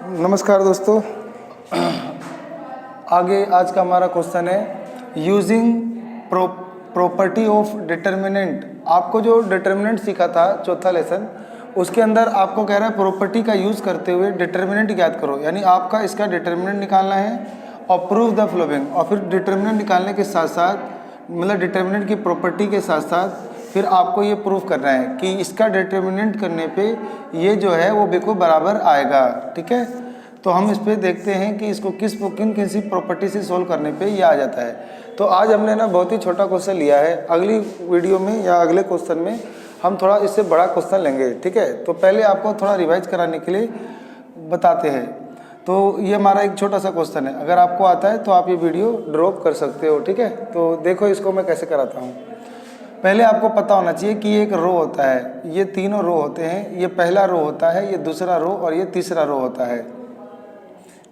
नमस्कार दोस्तों, आगे आज का हमारा क्वेश्चन है यूजिंग प्रॉपर्टी ऑफ डिटर्मिनेंट। आपको जो डिटर्मिनेंट सीखा था चौथा लेसन, उसके अंदर आपको कह रहा है प्रॉपर्टी का यूज़ करते हुए डिटर्मिनेंट ज्ञात करो, यानी आपका इसका डिटर्मिनेंट निकालना है और प्रूव द फॉलोइंग। और फिर डिटर्मिनेंट निकालने के साथ साथ मतलब डिटर्मिनेंट की प्रॉपर्टी के साथ साथ फिर आपको ये प्रूफ करना है कि इसका डिटर्मिनेंट करने पे ये जो है वो बिल्कुल बराबर आएगा। ठीक है, तो हम इस पे देखते हैं कि इसको किसी प्रॉपर्टी से सोल्व करने पे ये आ जाता है। तो आज हमने ना बहुत ही छोटा क्वेश्चन लिया है, अगली वीडियो में या अगले क्वेश्चन में हम थोड़ा इससे बड़ा क्वेश्चन लेंगे। ठीक है, तो पहले आपको थोड़ा रिवाइज कराने के लिए बताते हैं। तो ये हमारा एक छोटा सा क्वेश्चन है, अगर आपको आता है तो आप ये वीडियो ड्रॉप कर सकते हो। ठीक है, तो देखो इसको मैं कैसे कराता हूँ। पहले आपको पता होना चाहिए कि एक रो होता है, ये तीनों रो होते हैं, ये पहला रो होता है, ये दूसरा रो और ये तीसरा रो होता है।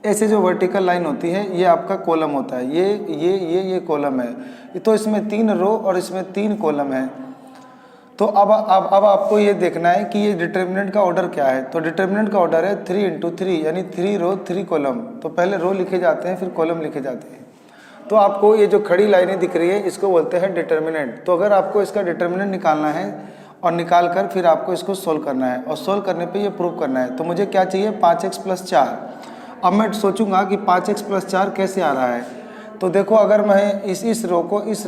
ऐसे जो वर्टिकल लाइन होती है ये आपका कॉलम होता है, ये कॉलम है। तो इसमें 3 रो और इसमें 3 कॉलम है। तो अब आपको ये देखना है कि ये डिटर्मिनेंट का ऑर्डर क्या है। तो डिटर्मिनेंट का ऑर्डर है 3 × 3, यानी 3 रो 3 कॉलम। तो पहले रो लिखे जाते हैं फिर कॉलम लिखे जाते हैं। तो आपको ये जो खड़ी लाइनें दिख रही है इसको बोलते हैं डिटर्मिनेंट। तो अगर आपको इसका डिटर्मिनेंट निकालना है और निकाल कर फिर आपको इसको सोल्व करना है और सोल्व करने पे ये प्रूव करना है। तो मुझे क्या चाहिए, 5x + 4। अब मैं सोचूंगा कि 5x + 4 कैसे आ रहा है। तो देखो, अगर मैं इस रो को इस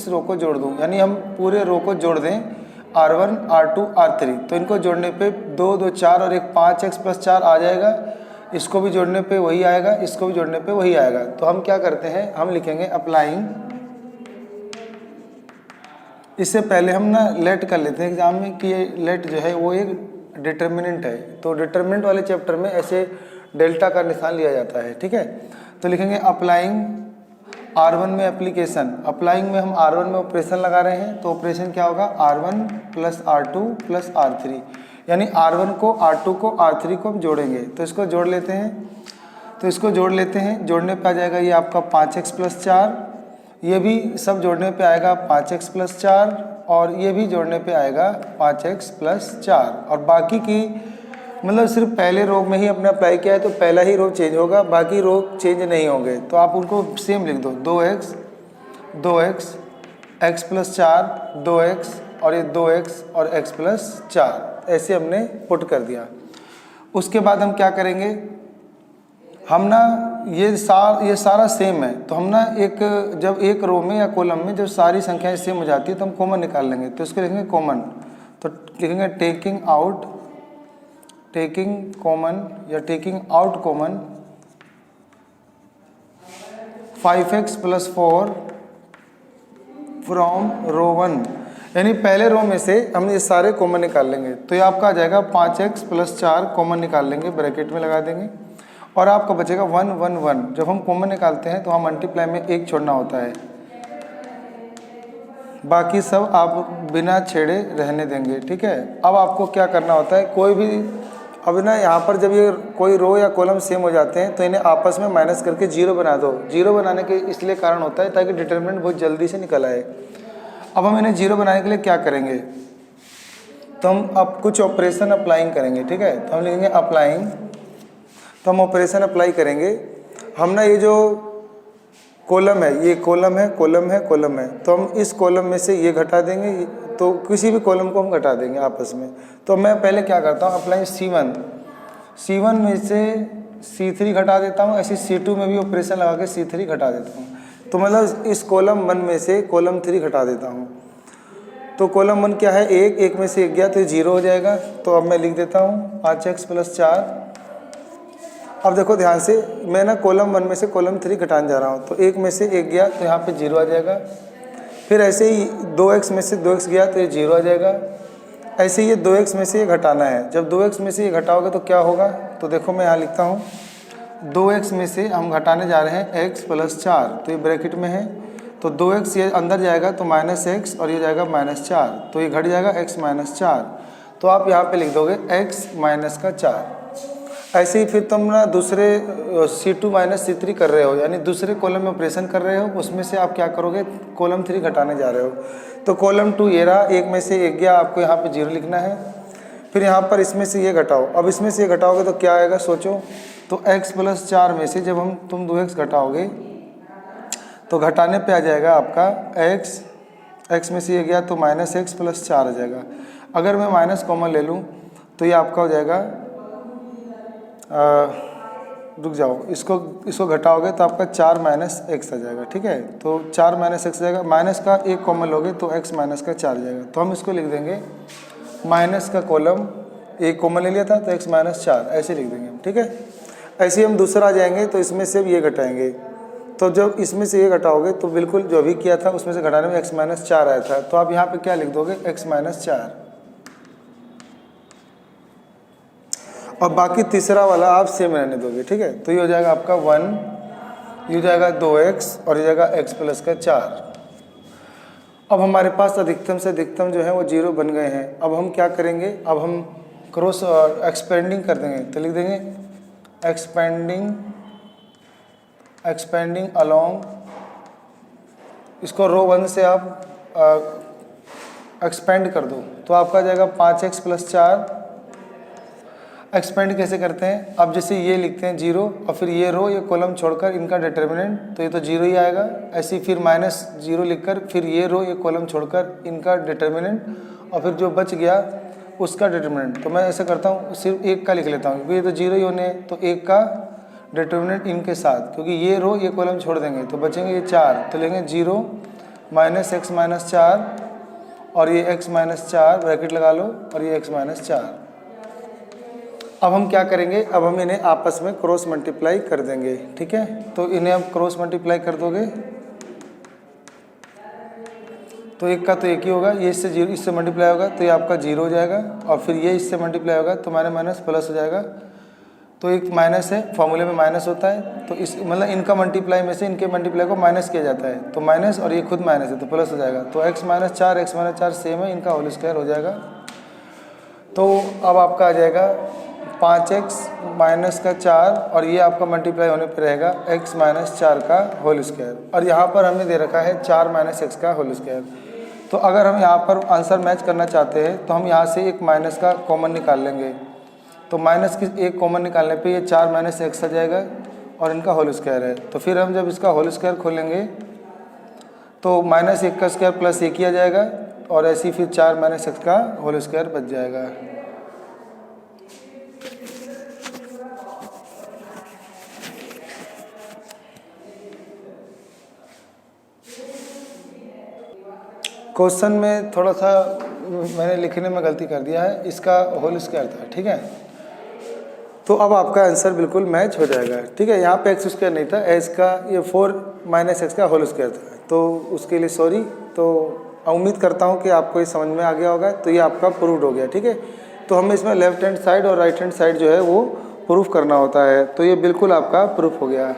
रो को जोड़ दूँ, यानी हम पूरे रो को जोड़ दें R1 R2 R3, तो इनको जोड़ने पे 2 2 4 और एक 5x + 4 आ जाएगा। इसको भी जोड़ने पे वही आएगा, इसको भी जोड़ने पे वही आएगा। तो हम क्या करते हैं, हम लिखेंगे अप्लाइंग। इससे पहले हम ना लेट कर लेते हैं एग्जाम में कि ये लेट जो है वो एक डिटर्मिनेंट है। तो डिटर्मिनेंट वाले चैप्टर में ऐसे डेल्टा का निशान लिया जाता है। ठीक है, तो लिखेंगे अप्लाइंग R1 में एप्लीकेशन। अप्लाइंग में हम R1 में ऑपरेशन लगा रहे हैं, तो ऑपरेशन क्या होगा, R1 + R2 + R3, यानी R1 को R2 को R3 को हम जोड़ेंगे। तो इसको जोड़ लेते हैं, जोड़ने पे आ जाएगा ये आपका 5x + 4, ये भी सब जोड़ने पे आएगा 5x + 4 और ये भी जोड़ने पे आएगा 5x + 4। और बाकी की मतलब सिर्फ पहले रो में ही अपने अप्लाई किया है तो पहला ही रो चेंज होगा, बाकी रो चेंज नहीं होंगे। तो आप उनको सेम लिख दो, 2x x + 4 2x और ये 2x और x + 4, ऐसे हमने पुट कर दिया। उसके बाद हम क्या करेंगे, हम ना ये सारा सेम है, तो हम ना जब एक रो में या कॉलम में जब सारी संख्याएं सेम हो जाती है तो हम कॉमन निकाल लेंगे। तो इसको लिखेंगे कॉमन। तो लिखेंगे टेकिंग कॉमन या taking out common 5x + 4 from row 1, यानी पहले रो में से हम ये सारे कॉमन निकाल लेंगे। तो ये आपका आ जाएगा 5x + 4 कॉमन निकाल लेंगे, ब्रैकेट में लगा देंगे और आपका बचेगा 1 1 1। जब हम कॉमन निकालते हैं तो हम मल्टीप्लाई में 1 छोड़ना होता है, बाकी सब आप बिना छेड़े रहने देंगे। ठीक है, अब आपको क्या करना होता है, कोई भी अब ना यहाँ पर जब ये कोई रो या कॉलम सेम हो जाते हैं तो इन्हें आपस में माइनस करके 0 बना दो। 0 बनाने के इसलिए कारण होता है ताकि डिटर्मिनेंट बहुत जल्दी से निकल आए। अब हम इन्हें 0 बनाने के लिए क्या करेंगे, तो हम अब कुछ ऑपरेशन अप्लाइंग करेंगे। ठीक है, तो हम लिखेंगे अप्लाइंग। तो हम ऑपरेशन अप्लाई करेंगे। हम ना ये जो कॉलम है, ये कॉलम है, तो हम इस कॉलम में से ये घटा देंगे, तो किसी भी कॉलम को हम घटा देंगे आपस में। तो मैं पहले क्या करता हूँ, अप्लाई C1 में से C3 घटा देता हूँ, ऐसे C2 में भी ऑपरेशन लगा के C3 घटा देता हूँ। तो मतलब इस कॉलम 1 में से कॉलम 3 घटा देता हूँ। तो कॉलम 1 क्या है, 1 में से 1 गया तो 0 हो जाएगा। तो अब मैं लिख देता हूँ 5x + 4। अब देखो ध्यान से, मैं ना कॉलम 1 में से कॉलम 3 घटाने जा रहा हूँ, तो 1 में से 1 गया तो यहाँ पे 0 आ जाएगा। फिर ऐसे ही 2x में से 2x गया तो ये 0 आ जाएगा। ऐसे ही ये 2x में से ये घटाना है। जब 2x में से ये घटाओगे तो क्या होगा, तो देखो मैं यहाँ लिखता हूँ 2x में से हम घटाने जा रहे हैं x + 4, तो ये ब्रैकेट में है। तो 2x ये अंदर जाएगा तो -x और ये जाएगा -4, तो ये घट जाएगा x - 4। तो आप यहाँ पे लिख दोगे x - 4। ऐसे ही फिर तुम ना दूसरे C2 - C3 कर रहे हो, यानी दूसरे कॉलम में ऑपरेशन कर रहे हो, उसमें से आप क्या करोगे, कॉलम 3 घटाने जा रहे हो। तो कॉलम 2 ये रहा, 1 में से 1 गया, आपको यहाँ पे 0 लिखना है। फिर यहाँ पर इसमें से ये घटाओ। अब इसमें से ये घटाओगे तो क्या आएगा, सोचो, तो x प्लस 4 में से जब हम तुम 2x घटाओगे तो घटाने पे आ जाएगा आपका x में से ये गया तो माइनस एक्स प्लस 4 आ जाएगा। अगर मैं माइनस कॉमन ले लूँ तो ये आपका हो जाएगा रुक जाओ, इसको घटाओगे तो आपका 4 माइनस एक्स आ जाएगा। ठीक है, तो 4 माइनस एक्स आ जाएगा, माइनस का एक कॉमन लोगे तो x माइनस का 4 आ जाएगा। तो हम इसको लिख देंगे माइनस का कॉलम एक कॉमन ले लिया था तो x माइनस 4 ऐसे लिख देंगे हम। ठीक है, ऐसे ही हम दूसरा आ जाएंगे तो इसमें से ये घटाएंगे, तो जब इसमें से ये घटाओगे तो बिल्कुल जो अभी किया था उसमें से घटाने में x माइनस 4 आया था, तो आप यहाँ पे क्या लिख दोगे x माइनस 4, और बाकी तीसरा वाला आप सेम रहने दोगे। ठीक है, तो ये हो जाएगा आपका 1, ये हो जाएगा 2x और ये जाएगा x प्लस का 4। अब हमारे पास अधिकतम से अधिकतम जो है वो 0 बन गए हैं। अब हम क्या करेंगे, अब हम क्रॉस एक्सपेंडिंग कर देंगे, तो लिख देंगे एक्सपेंडिंग अलोंग, इसको रो 1 से आप एक्सपेंड कर दो तो आपका जाएगा 5x प्लस 4। एक्सपेंड कैसे करते हैं, अब जैसे ये लिखते हैं 0 और फिर ये रो ये कॉलम छोड़कर इनका डिटर्मिनेंट, तो ये तो 0 ही आएगा। ऐसे ही फिर माइनस 0 लिखकर फिर ये रो ये कॉलम छोड़कर इनका डिटर्मिनेंट और फिर जो बच गया उसका डिटर्मिनेंट। तो मैं ऐसा करता हूँ सिर्फ एक का लिख लेता हूँ क्योंकि ये तो 0 ही होने हैं, तो एक का डिटर्मिनेंट इनके साथ, क्योंकि ये रो ये कॉलम छोड़ देंगे तो बचेंगे ये 4, तो लेंगे 0 माइनस एक्स माइनस 4 और ये x माइनस 4 ब्रैकेट लगा लो और ये x माइनस 4। अब हम क्या करेंगे, अब हम इन्हें आपस में क्रॉस मल्टीप्लाई कर देंगे। ठीक है, तो इन्हें आप क्रॉस मल्टीप्लाई कर दोगे तो एक का तो एक ही होगा, ये इससे मल्टीप्लाई होगा तो ये आपका 0 हो जाएगा, और फिर ये इससे मल्टीप्लाई होगा तो माइनस प्लस हो जाएगा। तो एक माइनस है, फॉर्मूले में माइनस होता है, तो इस मतलब इनका मल्टीप्लाई में से इनके मल्टीप्लाई को माइनस किया जाता है, तो माइनस और ये खुद माइनस है तो प्लस हो जाएगा। तो x माइनस 4 सेम है, इनका होल स्क्वायर हो जाएगा। तो अब आपका आ जाएगा 5x माइनस का 4 और ये आपका मल्टीप्लाई होने पर रहेगा x माइनस 4 का होल स्क्वायर, और यहाँ पर हमने दे रखा है 4 माइनस एक्स का होल स्क्वायर। तो अगर हम यहाँ पर आंसर मैच करना चाहते हैं तो हम यहाँ से एक माइनस का कॉमन निकाल लेंगे, तो माइनस की एक कॉमन निकालने पे ये 4 माइनस एक्स आ जाएगा और इनका होल स्क्वायर है। तो फिर हम जब इसका होल स्क्वायर खोलेंगे तो माइनस 1 का स्क्वायर प्लस 1 ही आ जाएगा, और ऐसे ही फिर 4 माइनस एक्स का होल स्क्वायर बच जाएगा। क्वेश्चन में थोड़ा सा मैंने लिखने में गलती कर दिया है, इसका होल स्क्वायर था। ठीक है, तो अब आपका आंसर बिल्कुल मैच हो जाएगा। ठीक है, यहाँ पे एक्स स्क्वायर नहीं था, एक्स का ये 4 माइनस एक्स का होल स्क्वायर था, तो उसके लिए सॉरी। तो उम्मीद करता हूँ कि आपको ये समझ में आ गया होगा। तो ये आपका प्रूव्ड हो गया। ठीक है, तो हमें इसमें लेफ्ट हैंड साइड और राइट हैंड साइड जो है वो प्रूफ करना होता है, तो ये बिल्कुल आपका प्रूफ हो गया।